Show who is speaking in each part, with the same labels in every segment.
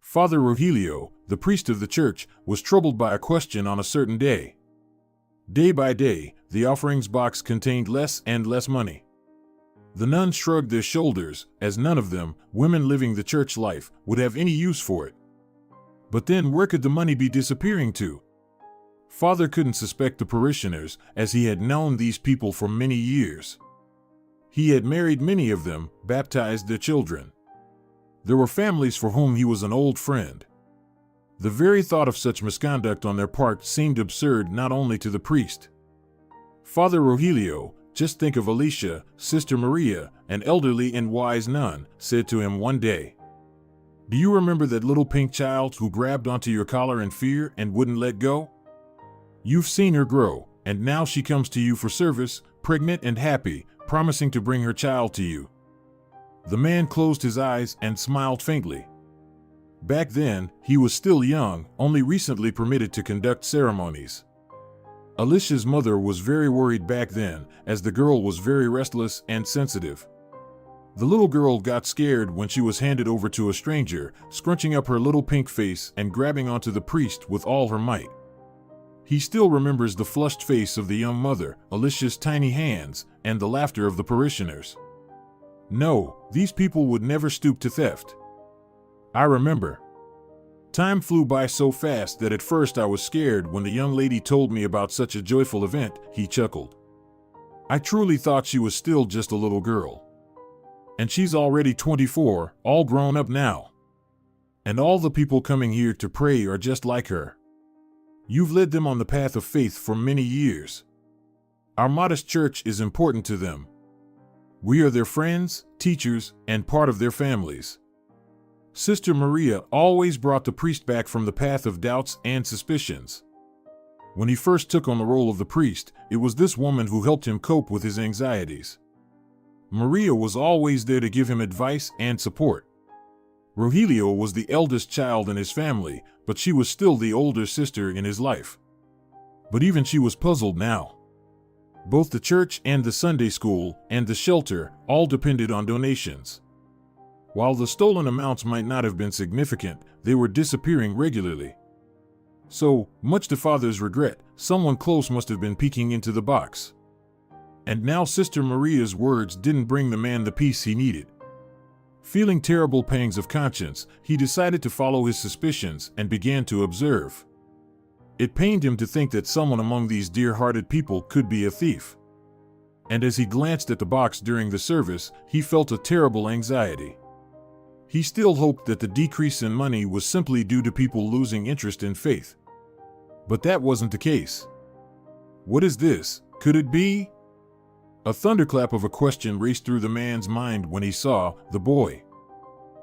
Speaker 1: Father Rogelio, the priest of the church, was troubled by a question on a certain day. Day by day, the offerings box contained less and less money. The nuns shrugged their shoulders, as none of them, women living the church life, would have any use for it. But then where could the money be disappearing to? Father couldn't suspect the parishioners, as he had known these people for many years. He had married many of them, baptized their children. There were families for whom he was an old friend. The very thought of such misconduct on their part seemed absurd not only to the priest. Father Rogelio, just think of Alicia, Sister Maria, an elderly and wise nun, said to him one day. Do you remember that little pink child who grabbed onto your collar in fear and wouldn't let go? You've seen her grow, and now she comes to you for service, pregnant and happy, promising to bring her child to you. The man closed his eyes and smiled faintly. Back then, he was still young, only recently permitted to conduct ceremonies. Alicia's mother was very worried back then, as the girl was very restless and sensitive. The little girl got scared when she was handed over to a stranger, scrunching up her little pink face and grabbing onto the priest with all her might. He still remembers the flushed face of the young mother, Alicia's tiny hands, and the laughter of the parishioners. No, these people would never stoop to theft. I remember. Time flew by so fast that at first I was scared when the young lady told me about such a joyful event, he chuckled. I truly thought she was still just a little girl. And she's already 24, all grown up now. And all the people coming here to pray are just like her. You've led them on the path of faith for many years. Our modest church is important to them. We are their friends, teachers, and part of their families. Sister Maria always brought the priest back from the path of doubts and suspicions. When he first took on the role of the priest, it was this woman who helped him cope with his anxieties. Maria was always there to give him advice and support. Rogelio was the eldest child in his family, but she was still the older sister in his life. But even she was puzzled now. Both the church and the Sunday school and the shelter all depended on donations. While the stolen amounts might not have been significant, they were disappearing regularly. So, much to Father's regret, someone close must have been peeking into the box. And now Sister Maria's words didn't bring the man the peace he needed. Feeling terrible pangs of conscience, he decided to follow his suspicions and began to observe. It pained him to think that someone among these dear-hearted people could be a thief. And as he glanced at the box during the service, he felt a terrible anxiety. He still hoped that the decrease in money was simply due to people losing interest in faith. But that wasn't the case. What is this? Could it be? A thunderclap of a question raced through the man's mind when he saw the boy.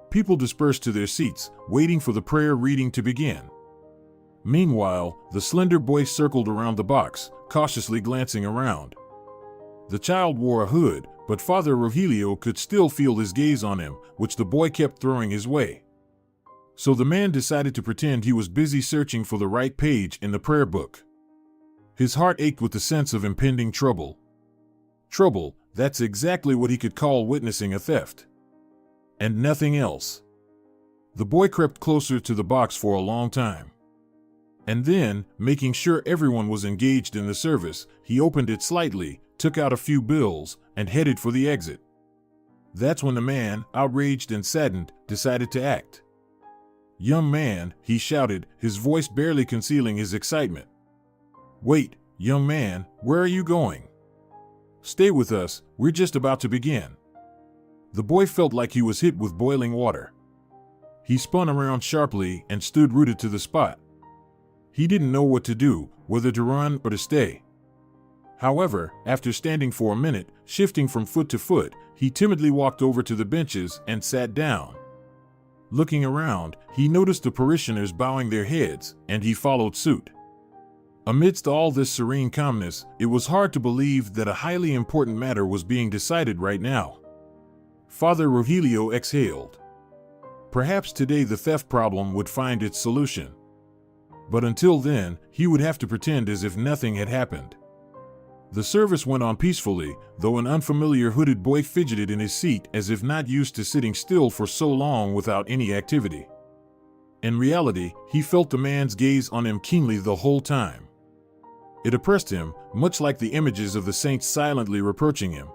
Speaker 1: People dispersed to their seats, waiting for the prayer reading to begin. Meanwhile, the slender boy circled around the box, cautiously glancing around. The child wore a hood, but Father Rogelio could still feel his gaze on him, which the boy kept throwing his way. So the man decided to pretend he was busy searching for the right page in the prayer book. His heart ached with the sense of impending trouble. Trouble, that's exactly what he could call witnessing a theft. And nothing else. The boy crept closer to the box for a long time. And then, making sure everyone was engaged in the service, he opened it slightly, took out a few bills, and headed for the exit. That's when the man, outraged and saddened, decided to act. "Young man," he shouted, his voice barely concealing his excitement. "Wait, young man, where are you going? Stay with us, we're just about to begin." The boy felt like he was hit with boiling water. He spun around sharply and stood rooted to the spot. He didn't know what to do, whether to run or to stay. However, after standing for a minute, shifting from foot to foot, he timidly walked over to the benches and sat down. Looking around, he noticed the parishioners bowing their heads, and he followed suit. Amidst all this serene calmness, it was hard to believe that a highly important matter was being decided right now. Father Rogelio exhaled. Perhaps today the theft problem would find its solution. But until then, he would have to pretend as if nothing had happened. The service went on peacefully, though an unfamiliar hooded boy fidgeted in his seat as if not used to sitting still for so long without any activity. In reality, he felt the man's gaze on him keenly the whole time. It oppressed him, much like the images of the saints silently reproaching him.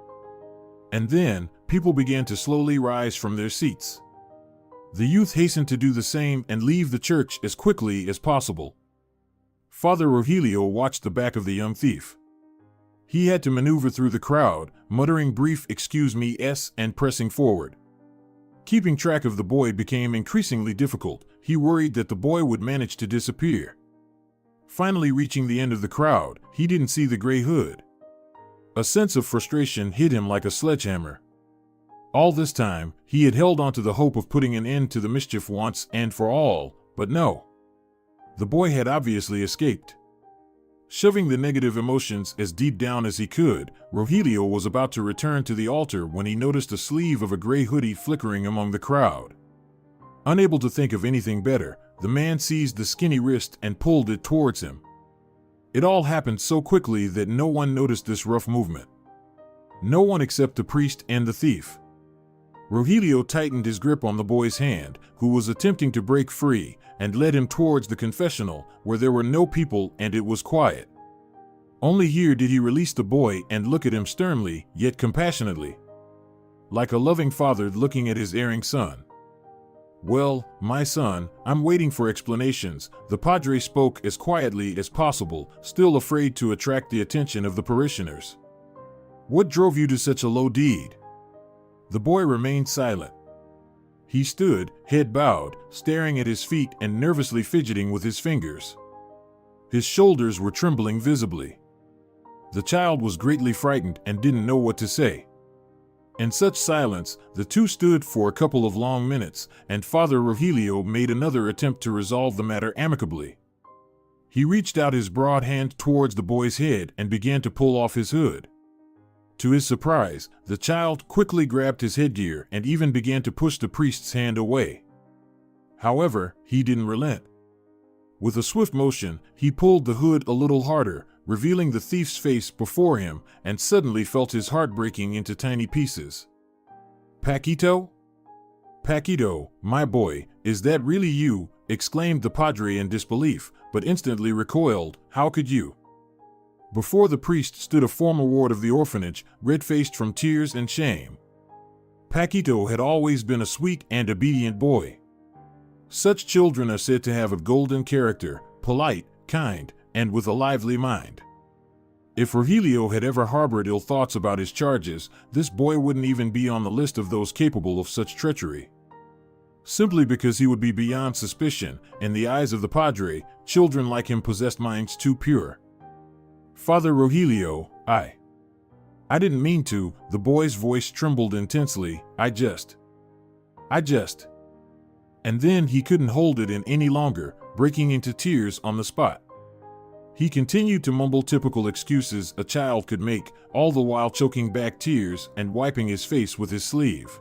Speaker 1: And then, people began to slowly rise from their seats. The youth hastened to do the same and leave the church as quickly as possible. Father Rogelio watched the back of the young thief. He had to maneuver through the crowd, muttering brief "excuse me"s and pressing forward. Keeping track of the boy became increasingly difficult. He worried that the boy would manage to disappear. Finally reaching the end of the crowd, he didn't see the gray hood. A sense of frustration hit him like a sledgehammer. All this time, he had held on to the hope of putting an end to the mischief once and for all, but no. The boy had obviously escaped. Shoving the negative emotions as deep down as he could, Rogelio was about to return to the altar when he noticed a sleeve of a gray hoodie flickering among the crowd. Unable to think of anything better, the man seized the skinny wrist and pulled it towards him. It all happened so quickly that no one noticed this rough movement. No one except the priest and the thief. Rogelio tightened his grip on the boy's hand, who was attempting to break free, and led him towards the confessional, where there were no people and it was quiet. Only here did he release the boy and look at him sternly, yet compassionately. Like a loving father looking at his erring son. "Well, my son, I'm waiting for explanations," the padre spoke as quietly as possible, still afraid to attract the attention of the parishioners. "What drove you to such a low deed?" The boy remained silent. He stood, head bowed, staring at his feet and nervously fidgeting with his fingers. His shoulders were trembling visibly. The child was greatly frightened and didn't know what to say. In such silence, the two stood for a couple of long minutes, and Father Rogelio made another attempt to resolve the matter amicably. He reached out his broad hand towards the boy's head and began to pull off his hood. To his surprise, the child quickly grabbed his headgear and even began to push the priest's hand away. However, he didn't relent. With a swift motion, he pulled the hood a little harder, revealing the thief's face before him, and suddenly felt his heart breaking into tiny pieces. "Paquito? Paquito, my boy, is that really you?" exclaimed the padre in disbelief, but instantly recoiled. "How could you?" Before the priest stood a former ward of the orphanage, red-faced from tears and shame. Paquito had always been a sweet and obedient boy. Such children are said to have a golden character, polite, kind, and with a lively mind. If Rogelio had ever harbored ill thoughts about his charges, this boy wouldn't even be on the list of those capable of such treachery. Simply because he would be beyond suspicion, in the eyes of the padre, children like him possessed minds too pure. "Father Rogelio, I didn't mean to," the boy's voice trembled intensely. I just. And then he couldn't hold it in any longer, breaking into tears on the spot. He continued to mumble typical excuses a child could make, all the while choking back tears and wiping his face with his sleeve.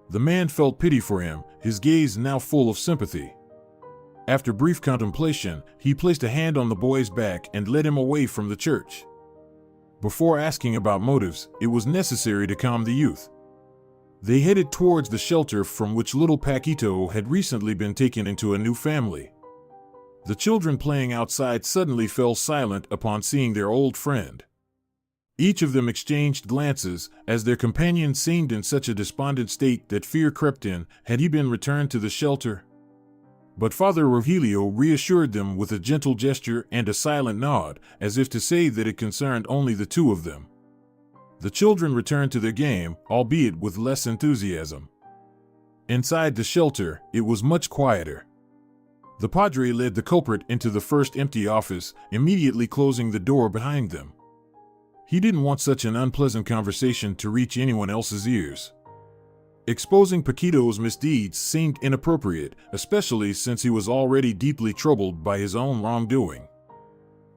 Speaker 1: The man felt pity for him, his gaze now full of sympathy. After brief contemplation, he placed a hand on the boy's back and led him away from the church. Before asking about motives, it was necessary to calm the youth. They headed towards the shelter from which little Paquito had recently been taken into a new family. The children playing outside suddenly fell silent upon seeing their old friend. Each of them exchanged glances, as their companion seemed in such a despondent state that fear crept in. Had he been returned to the shelter? But Father Rogelio reassured them with a gentle gesture and a silent nod, as if to say that it concerned only the two of them. The children returned to their game, albeit with less enthusiasm. Inside the shelter, it was much quieter. The padre led the culprit into the first empty office, immediately closing the door behind them. He didn't want such an unpleasant conversation to reach anyone else's ears. Exposing Paquito's misdeeds seemed inappropriate, especially since he was already deeply troubled by his own wrongdoing.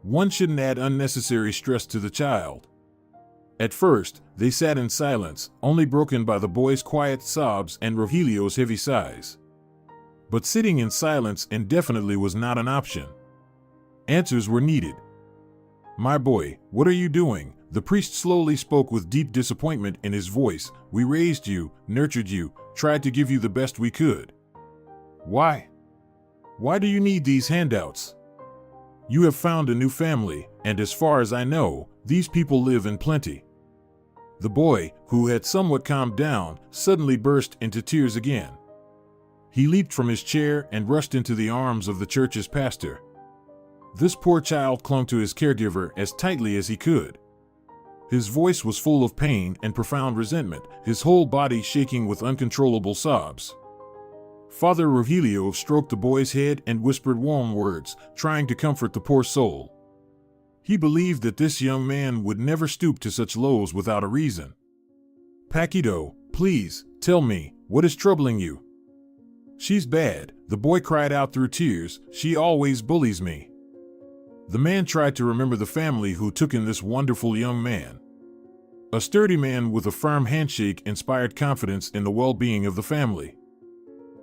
Speaker 1: One shouldn't add unnecessary stress to the child. At first, they sat in silence, only broken by the boy's quiet sobs and Rogelio's heavy sighs. But sitting in silence indefinitely was not an option. Answers were needed. "My boy, what are you doing?" The priest slowly spoke with deep disappointment in his voice. "We raised you, nurtured you, tried to give you the best we could. Why? Why do you need these handouts? You have found a new family, and as far as I know, these people live in plenty." The boy, who had somewhat calmed down, suddenly burst into tears again. He leaped from his chair and rushed into the arms of the church's pastor. This poor child clung to his caregiver as tightly as he could. His voice was full of pain and profound resentment, his whole body shaking with uncontrollable sobs. Father Rogelio stroked the boy's head and whispered warm words, trying to comfort the poor soul. He believed that this young man would never stoop to such lows without a reason. "Paquito, please, tell me, what is troubling you?" "She's bad," the boy cried out through tears. "She always bullies me." The man tried to remember the family who took in this wonderful young man. A sturdy man with a firm handshake inspired confidence in the well-being of the family.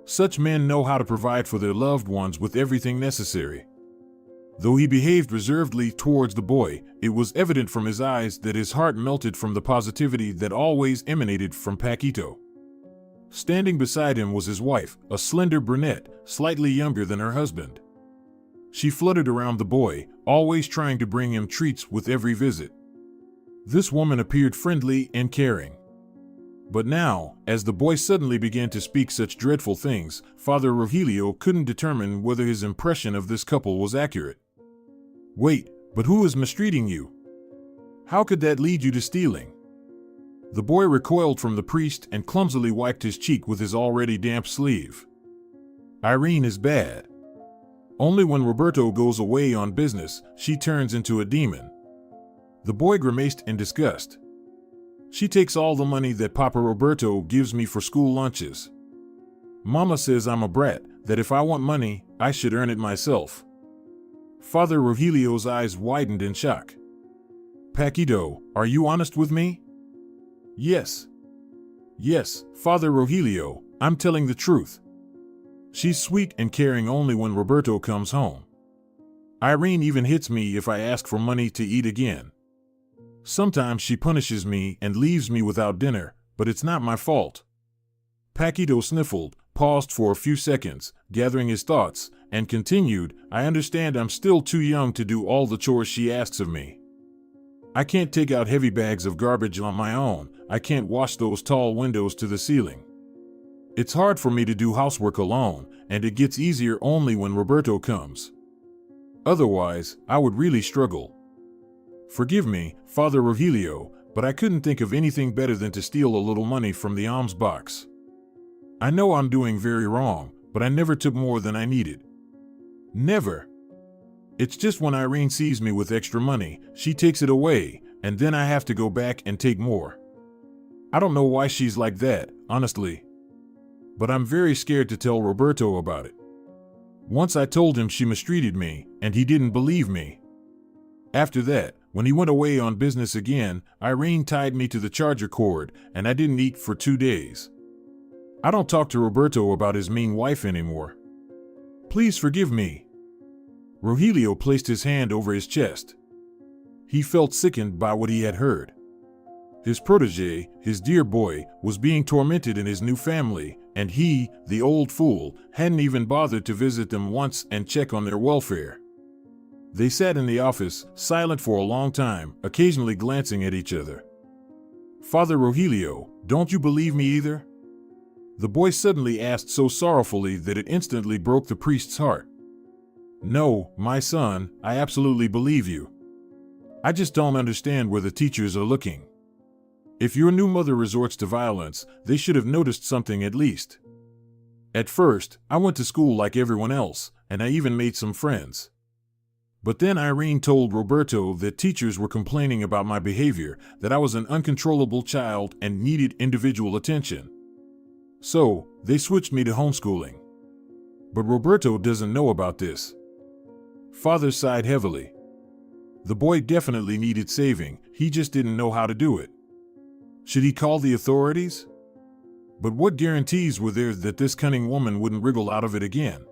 Speaker 1: Such men know how to provide for their loved ones with everything necessary. Though he behaved reservedly towards the boy, it was evident from his eyes that his heart melted from the positivity that always emanated from Paquito. Standing beside him was his wife, a slender brunette, slightly younger than her husband. She fluttered around the boy, always trying to bring him treats with every visit. This woman appeared friendly and caring. But now, as the boy suddenly began to speak such dreadful things, Father Rogelio couldn't determine whether his impression of this couple was accurate. "Wait, but who is mistreating you? How could that lead you to stealing?" The boy recoiled from the priest and clumsily wiped his cheek with his already damp sleeve. "Irene is bad. Only when Roberto goes away on business, she turns into a demon." The boy grimaced in disgust. "She takes all the money that Papa Roberto gives me for school lunches. Mama says I'm a brat, that if I want money, I should earn it myself." Father Rogelio's eyes widened in shock. "Paquito, are you honest with me?" Yes, Father Rogelio, I'm telling the truth. She's sweet and caring only when Roberto comes home. Irene even hits me if I ask for money to eat again. Sometimes she punishes me and leaves me without dinner, but it's not my fault." Paquito sniffled, paused for a few seconds, gathering his thoughts, and continued, "I understand I'm still too young to do all the chores she asks of me. I can't take out heavy bags of garbage on my own. I can't wash those tall windows to the ceiling. It's hard for me to do housework alone, and it gets easier only when Roberto comes. Otherwise, I would really struggle. Forgive me, Father Rogelio, but I couldn't think of anything better than to steal a little money from the alms box. I know I'm doing very wrong, but I never took more than I needed. Never. It's just when Irene sees me with extra money, she takes it away, and then I have to go back and take more. I don't know why she's like that, honestly. But I'm very scared to tell Roberto about it. Once I told him she mistreated me, and he didn't believe me. After that, when he went away on business again, Irene tied me to the charger cord, and I didn't eat for 2 days. I don't talk to Roberto about his mean wife anymore. Please forgive me." Rogelio placed his hand over his chest. He felt sickened by what he had heard. His protege, his dear boy, was being tormented in his new family, and he, the old fool, hadn't even bothered to visit them once and check on their welfare. They sat in the office, silent for a long time, occasionally glancing at each other. "Father Rogelio, don't you believe me either?" The boy suddenly asked so sorrowfully that it instantly broke the priest's heart. "No, my son, I absolutely believe you. I just don't understand where the teachers are looking. If your new mother resorts to violence, they should have noticed something at least. At first, I went to school like everyone else, and I even made some friends. But then Irene told Roberto that teachers were complaining about my behavior, that I was an uncontrollable child and needed individual attention. So, they switched me to homeschooling. But Roberto doesn't know about this." Father sighed heavily. The boy definitely needed saving, he just didn't know how to do it. Should he call the authorities? But what guarantees were there that this cunning woman wouldn't wriggle out of it again?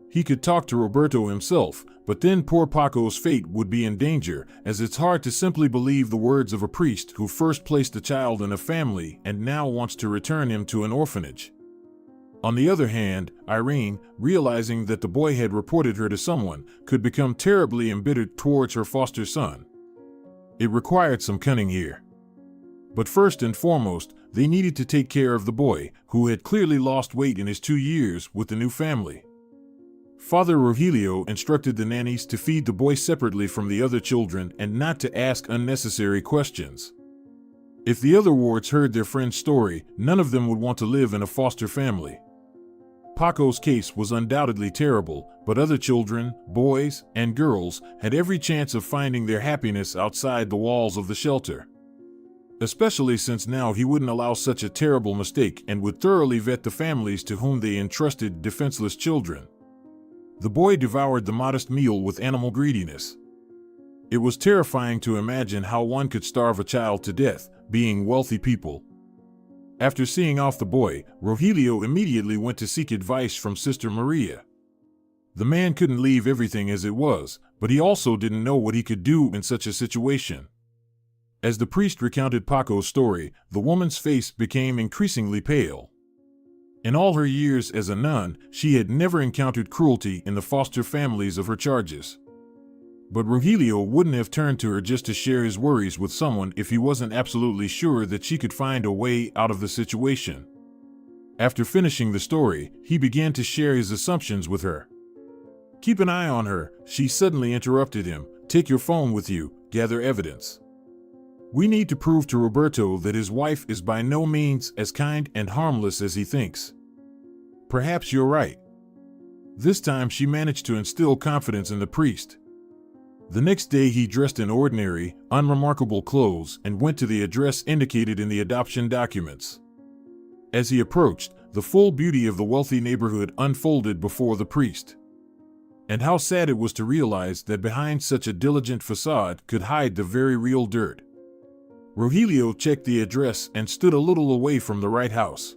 Speaker 1: He could talk to Roberto himself, but then poor Paco's fate would be in danger, as it's hard to simply believe the words of a priest who first placed a child in a family and now wants to return him to an orphanage. On the other hand, Irene, realizing that the boy had reported her to someone, could become terribly embittered towards her foster son. It required some cunning here. But first and foremost, they needed to take care of the boy, who had clearly lost weight in his 2 years with the new family. Father Rogelio instructed the nannies to feed the boy separately from the other children and not to ask unnecessary questions. If the other wards heard their friend's story, none of them would want to live in a foster family. Paco's case was undoubtedly terrible, but other children, boys and girls, had every chance of finding their happiness outside the walls of the shelter. Especially since now he wouldn't allow such a terrible mistake and would thoroughly vet the families to whom they entrusted defenseless children. The boy devoured the modest meal with animal greediness. It was terrifying to imagine how one could starve a child to death, being wealthy people. After seeing off the boy, Rogelio immediately went to seek advice from Sister Maria. The man couldn't leave everything as it was, but he also didn't know what he could do in such a situation. As the priest recounted Paco's story, the woman's face became increasingly pale. In all her years as a nun, she had never encountered cruelty in the foster families of her charges. But Rogelio wouldn't have turned to her just to share his worries with someone if he wasn't absolutely sure that she could find a way out of the situation. After finishing the story, he began to share his assumptions with her. "Keep an eye on her," she suddenly interrupted him. "Take your phone with you, gather evidence. We need to prove to Roberto that his wife is by no means as kind and harmless as he thinks." "Perhaps you're right." This time she managed to instill confidence in the priest. The next day he dressed in ordinary, unremarkable clothes and went to the address indicated in the adoption documents. As he approached, the full beauty of the wealthy neighborhood unfolded before the priest. And how sad it was to realize that behind such a diligent facade could hide the very real dirt. Rogelio checked the address and stood a little away from the right house.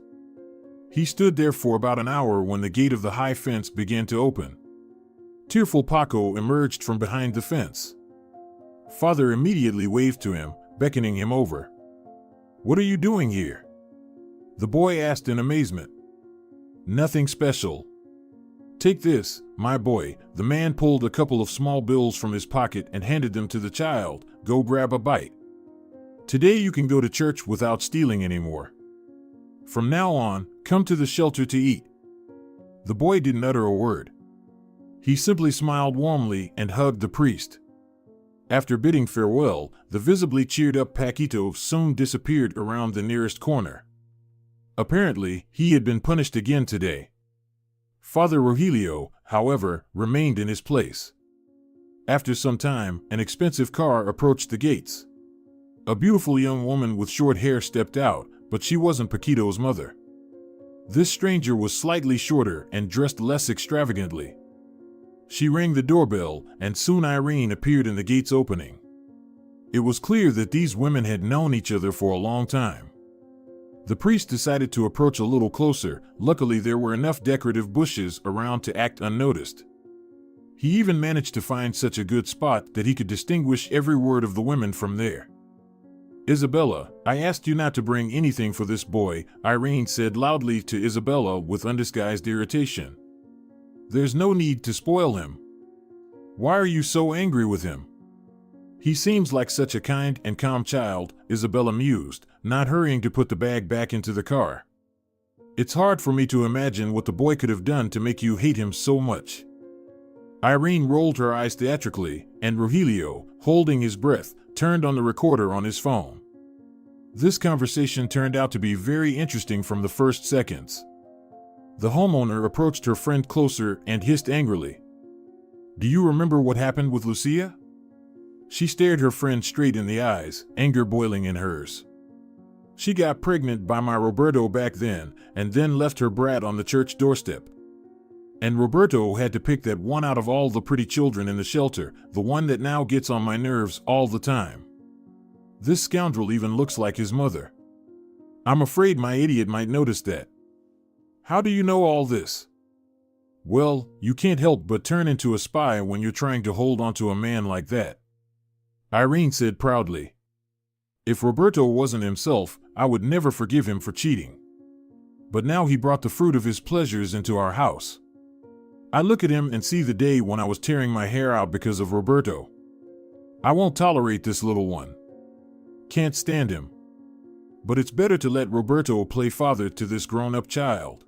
Speaker 1: He stood there for about an hour when the gate of the high fence began to open. Tearful Paco emerged from behind the fence. Father immediately waved to him, beckoning him over. "What are you doing here?" the boy asked in amazement. "Nothing special. Take this, my boy." The man pulled a couple of small bills from his pocket and handed them to the child. "Go grab a bite. Today you can go to church without stealing anymore. From now on, come to the shelter to eat." The boy didn't utter a word. He simply smiled warmly and hugged the priest. After bidding farewell, the visibly cheered-up Paquito soon disappeared around the nearest corner. Apparently, he had been punished again today. Father Rogelio, however, remained in his place. After some time, an expensive car approached the gates. A beautiful young woman with short hair stepped out, but she wasn't Paquito's mother. This stranger was slightly shorter and dressed less extravagantly. She rang the doorbell, and soon Irene appeared in the gate's opening. It was clear that these women had known each other for a long time. The priest decided to approach a little closer. Luckily, there were enough decorative bushes around to act unnoticed. He even managed to find such a good spot that he could distinguish every word of the women from there. "Isabella, I asked you not to bring anything for this boy," Irene said loudly to Isabella with undisguised irritation. "There's no need to spoil him. Why are you so angry with him? He seems like such a kind and calm child," Isabella mused, not hurrying to put the bag back into the car. "It's hard for me to imagine what the boy could have done to make you hate him so much." Irene rolled her eyes theatrically, and Rogelio, holding his breath, turned on the recorder on his phone. This conversation turned out to be very interesting from the first seconds. The homeowner approached her friend closer and hissed angrily. "Do you remember what happened with Lucia?" She stared her friend straight in the eyes, anger boiling in hers. "She got pregnant by my Roberto back then, and then left her brat on the church doorstep. And Roberto had to pick that one out of all the pretty children in the shelter, the one that now gets on my nerves all the time. This scoundrel even looks like his mother. I'm afraid my idiot might notice that." "How do you know all this?" "Well, you can't help but turn into a spy when you're trying to hold onto a man like that," Irene said proudly. "If Roberto wasn't himself, I would never forgive him for cheating. but now he brought the fruit of his pleasures into our house. I look at him and see the day when I was tearing my hair out because of Roberto. I won't tolerate this little one. Can't stand him. But it's better to let Roberto play father to this grown-up child.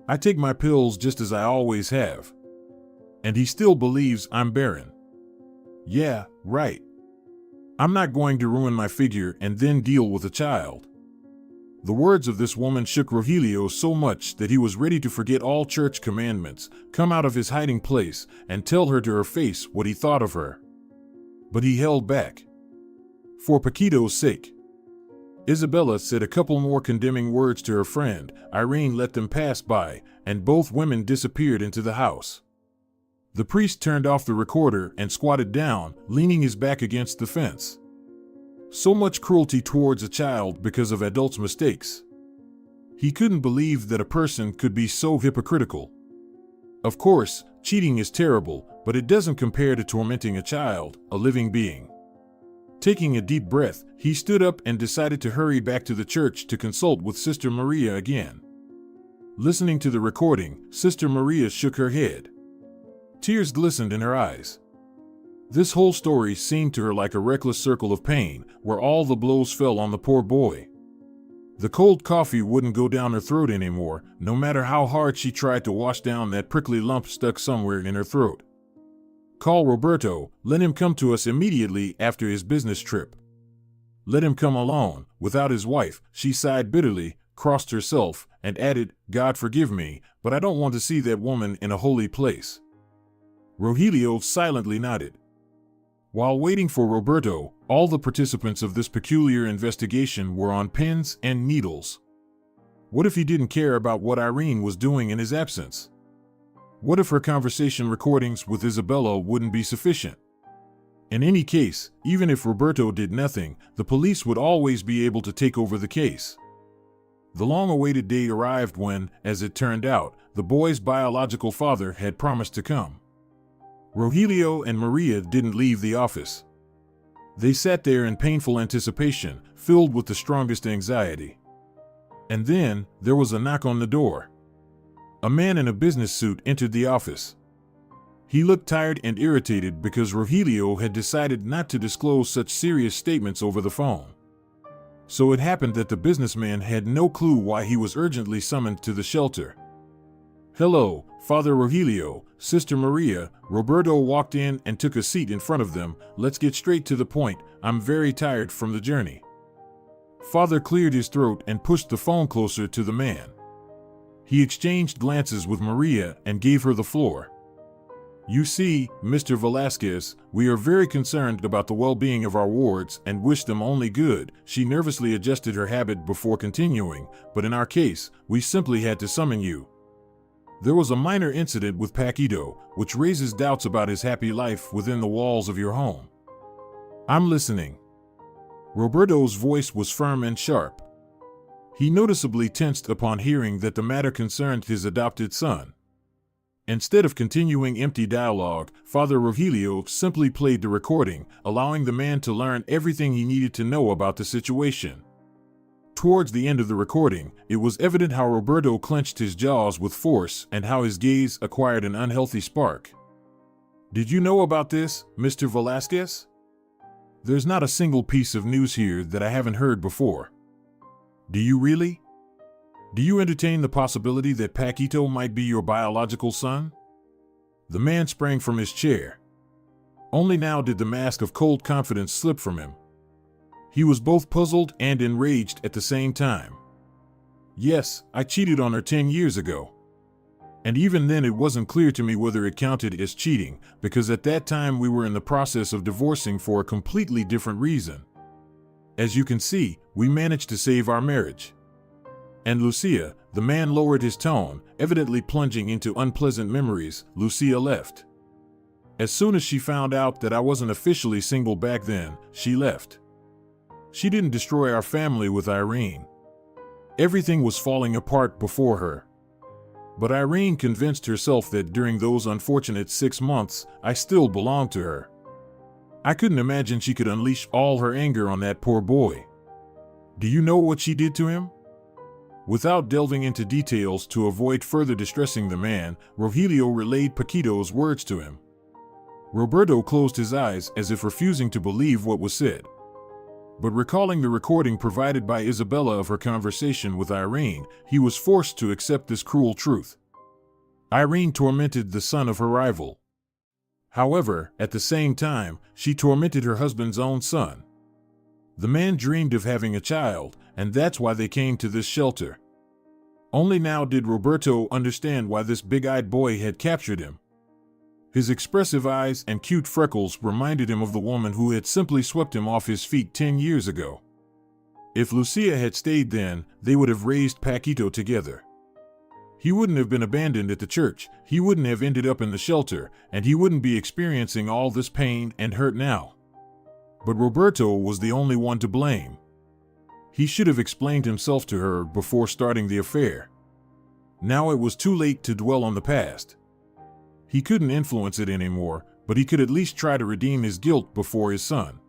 Speaker 1: I take my pills just as I always have. And he still believes I'm barren. Yeah, right. I'm not going to ruin my figure and then deal with a child. The words of this woman shook Rogelio so much that he was ready to forget all church commandments, come out of his hiding place, and tell her to her face what he thought of her. But he held back. For Paquito's sake. Isabella said a couple more condemning words to her friend. Irene let them pass by, and both women disappeared into the house. The priest turned off the recorder and squatted down, leaning his back against the fence. So much cruelty towards a child because of adults' mistakes. He couldn't believe that a person could be so hypocritical. Of course, cheating is terrible, but it doesn't compare to tormenting a child, a living being. Taking a deep breath, he stood up and decided to hurry back to the church to consult with Sister Maria again. Listening to the recording, Sister Maria shook her head. Tears glistened in her eyes. This whole story seemed to her like a reckless circle of pain, where all the blows fell on the poor boy. The cold coffee wouldn't go down her throat anymore, no matter how hard she tried to wash down that prickly lump stuck somewhere in her throat. Call Roberto, let him come to us immediately after his business trip. Let him come alone, without his wife. She sighed bitterly, crossed herself, and added, God forgive me, but I don't want to see that woman in a holy place. Rogelio silently nodded. While waiting for Roberto, all the participants of this peculiar investigation were on pins and needles. What if he didn't care about what Irene was doing in his absence? What if her conversation recordings with Isabella wouldn't be sufficient? In any case, even if Roberto did nothing, the police would always be able to take over the case. The long-awaited day arrived when, as it turned out, the boy's biological father had promised to come. Rogelio and Maria didn't leave the office. They sat there in painful anticipation, filled with the strongest anxiety. And then, there was a knock on the door. A man in a business suit entered the office. He looked tired and irritated because Rogelio had decided not to disclose such serious statements over the phone. So it happened that the businessman had no clue why he was urgently summoned to the shelter. Hello, Father Rogelio, Sister Maria. Roberto walked in and took a seat in front of them. Let's get straight to the point. I'm very tired from the journey. Father cleared his throat and pushed the phone closer to the man. He exchanged glances with Maria and gave her the floor. You see, Mr. Velasquez, we are very concerned about the well-being of our wards and wish them only good. She nervously adjusted her habit before continuing, but in our case, we simply had to summon you. There was a minor incident with Paquito, which raises doubts about his happy life within the walls of your home. I'm listening. Roberto's voice was firm and sharp. He noticeably tensed upon hearing that the matter concerned his adopted son. Instead of continuing empty dialogue, Father Rogelio simply played the recording, allowing the man to learn everything he needed to know about the situation. Towards the end of the recording, it was evident how Roberto clenched his jaws with force and how his gaze acquired an unhealthy spark. Did you know about this, Mr. Velasquez? There's not a single piece of news here that I haven't heard before. Do you really? Do you entertain the possibility that Paquito might be your biological son? The man sprang from his chair. Only now did the mask of cold confidence slip from him. He was both puzzled and enraged at the same time. Yes, I cheated on her 10 years ago. And even then it wasn't clear to me whether it counted as cheating, because at that time we were in the process of divorcing for a completely different reason. As you can see, we managed to save our marriage. And Lucia, the man lowered his tone, evidently plunging into unpleasant memories. Lucia left. As soon as she found out that I wasn't officially single back then, she left. She didn't destroy our family with Irene. Everything was falling apart before her. But Irene convinced herself that during those unfortunate 6 months, I still belonged to her. I couldn't imagine she could unleash all her anger on that poor boy. Do you know what she did to him? Without delving into details to avoid further distressing the man, Rogelio relayed Paquito's words to him. Roberto closed his eyes as if refusing to believe what was said. But recalling the recording provided by Isabella of her conversation with Irene, he was forced to accept this cruel truth. Irene tormented the son of her rival. However, at the same time, she tormented her husband's own son. The man dreamed of having a child, and that's why they came to this shelter. Only now did Roberto understand why this big-eyed boy had captured him. His expressive eyes and cute freckles reminded him of the woman who had simply swept him off his feet 10 years ago. If Lucia had stayed then, they would have raised Paquito together. He wouldn't have been abandoned at the church, he wouldn't have ended up in the shelter, and he wouldn't be experiencing all this pain and hurt now. But Roberto was the only one to blame. He should have explained himself to her before starting the affair. Now it was too late to dwell on the past. He couldn't influence it anymore, but he could at least try to redeem his guilt before his son.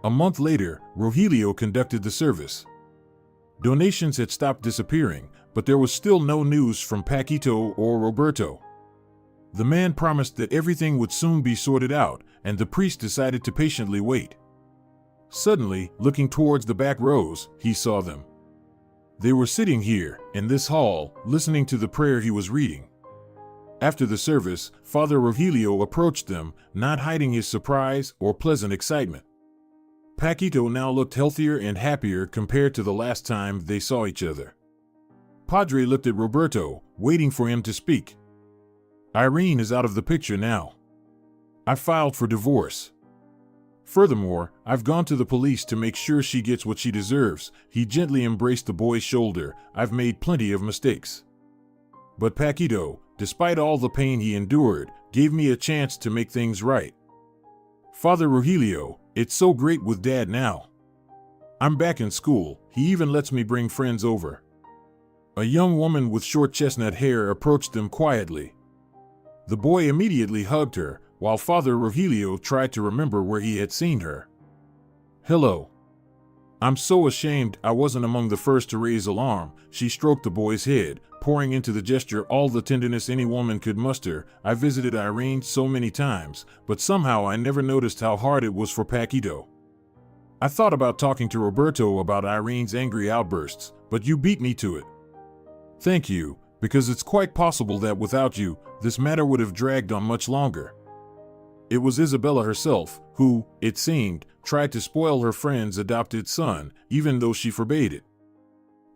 Speaker 1: A month later, Rogelio conducted the service. Donations had stopped disappearing, but there was still no news from Paquito or Roberto. The man promised that everything would soon be sorted out, and the priest decided to patiently wait. Suddenly, looking towards the back rows, he saw them. They were sitting here, in this hall, listening to the prayer he was reading. After the service, Father Rogelio approached them, not hiding his surprise or pleasant excitement. Paquito now looked healthier and happier compared to the last time they saw each other. Padre looked at Roberto, waiting for him to speak. Irene is out of the picture now. I filed for divorce. Furthermore, I've gone to the police to make sure she gets what she deserves. He gently embraced the boy's shoulder. I've made plenty of mistakes. But Paquito, despite all the pain he endured, gave me a chance to make things right. Father Rogelio, it's so great with Dad now. I'm back in school. He even lets me bring friends over. A young woman with short chestnut hair approached them quietly. The boy immediately hugged her, while Father Rogelio tried to remember where he had seen her. Hello. I'm so ashamed I wasn't among the first to raise alarm. She stroked the boy's head, pouring into the gesture all the tenderness any woman could muster. I visited Irene so many times, but somehow I never noticed how hard it was for Paquito. I thought about talking to Roberto about Irene's angry outbursts, but you beat me to it. Thank you, because it's quite possible that without you, this matter would have dragged on much longer. It was Isabella herself who, it seemed, tried to spoil her friend's adopted son, even though she forbade it.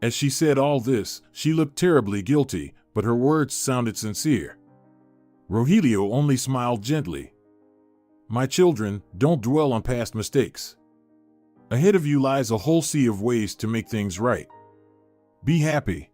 Speaker 1: As she said all this, she looked terribly guilty, but her words sounded sincere. Rogelio only smiled gently. My children, don't dwell on past mistakes. Ahead of you lies a whole sea of ways to make things right. Be happy.